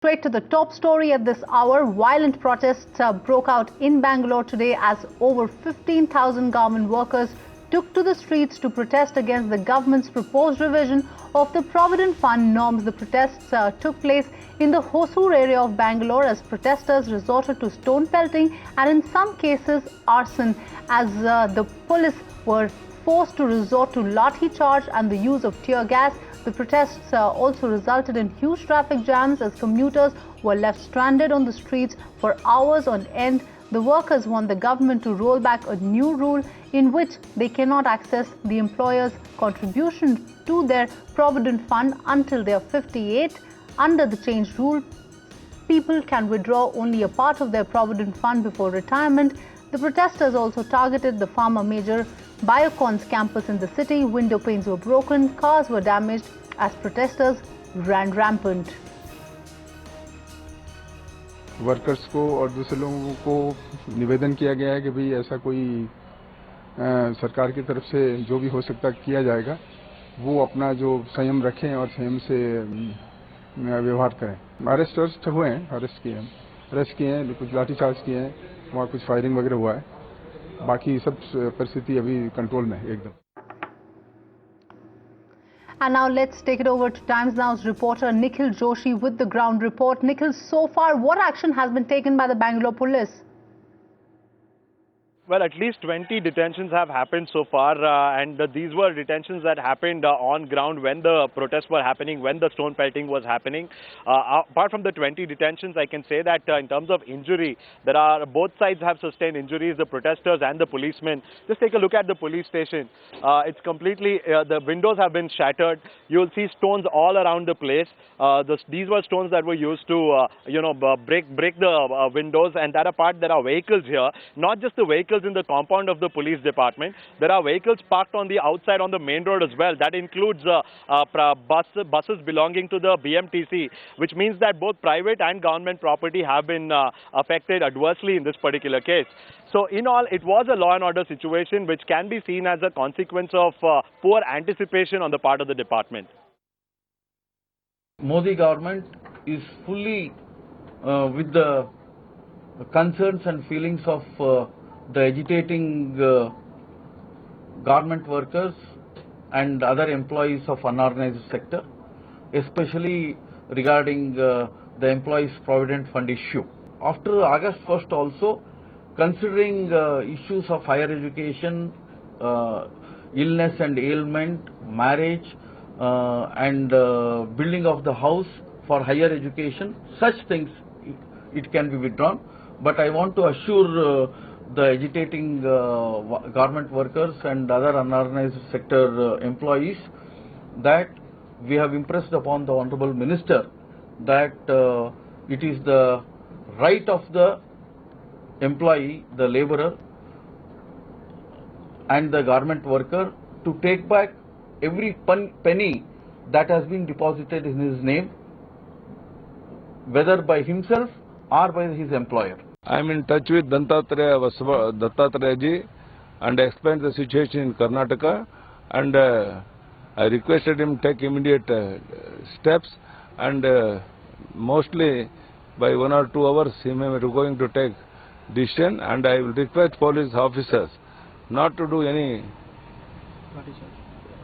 Straight to the top story at this hour, violent protests broke out in Bangalore today as over 15,000 government workers took to the streets to protest against the government's proposed revision of the Provident Fund norms. The protests took place in the Hosur area of Bangalore as protesters resorted to stone pelting and in some cases arson as the police were forced to resort to lathi charge and the use of tear gas. The protests also resulted in huge traffic jams as commuters were left stranded on the streets for hours on end. The workers want the government to roll back a new rule in which they cannot access the employer's contribution to their Provident Fund until they are 58. Under the changed rule, people can withdraw only a part of their Provident Fund before retirement. The protesters also targeted the Pharma Major Biocon's campus in the city. Window panes were broken, cars were damaged as protesters ran rampant. Workers को और दूसरे लोगों को निवेदन किया गया है कि भाई ऐसा कोई सरकार की तरफ से जो भी हो सकता किया जाएगा, वो अपना जो संयम रखें और संयम से व्यवहार करें। अरेस्ट हुए हैं, अरेस्ट किए हैं, कुछ लाठीचार्ज किए हैं, वहाँ कुछ फायरिंग वगैरह हुआ है। बाकी सब परिस्थिति अभी कंट्रोल में है एकदम। And now let's take it over to Times Now's reporter Nikhil Joshi with the ground report. Nikhil, so far what action has been taken by the Bangalore police? Well, at least 20 detentions have happened so far, and these were detentions that happened on ground when the protests were happening, when the stone pelting was happening. Apart from the 20 detentions, I can say that in terms of injury, both sides have sustained injuries, the protesters and the policemen. Just take a look at the police station. It's completely, the windows have been shattered. You'll see stones all around the place. These were stones that were used to, break the windows, and that apart, there are vehicles here, not just the vehicles in the compound of the police department. There are vehicles parked on the outside on the main road as well. That includes buses belonging to the BMTC, which means that both private and government property have been affected adversely in this particular case. So in all, it was a law and order situation which can be seen as a consequence of poor anticipation on the part of the department. Modi government is fully with the concerns and feelings of the agitating garment workers and other employees of unorganized sector, especially regarding the employees' provident fund issue. After August 1st also, considering issues of higher education, illness and ailment, marriage and building of the house for higher education, such things it can be withdrawn. But I want to assure the agitating garment workers and other unorganized sector employees that we have impressed upon the Honorable Minister that it is the right of the employee, the laborer and the garment worker to take back every penny that has been deposited in his name, whether by himself or by his employer. I am in touch with Dattatreya ji and explained the situation in Karnataka, and I requested him to take immediate steps, and mostly by 1 or 2 hours he may be going to take decision, and I will request police officers not to do any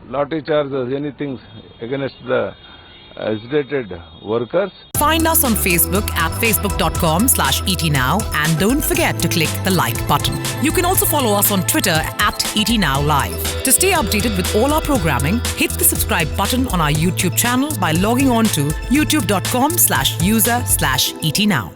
lathi charges, anything against the agitated workers. Find us on Facebook at facebook.com/ETNow and don't forget to click the like button. You can also follow us on Twitter at ETNowLive. To stay updated with all our programming, hit the subscribe button on our YouTube channel by logging on to youtube.com/user/ETNow.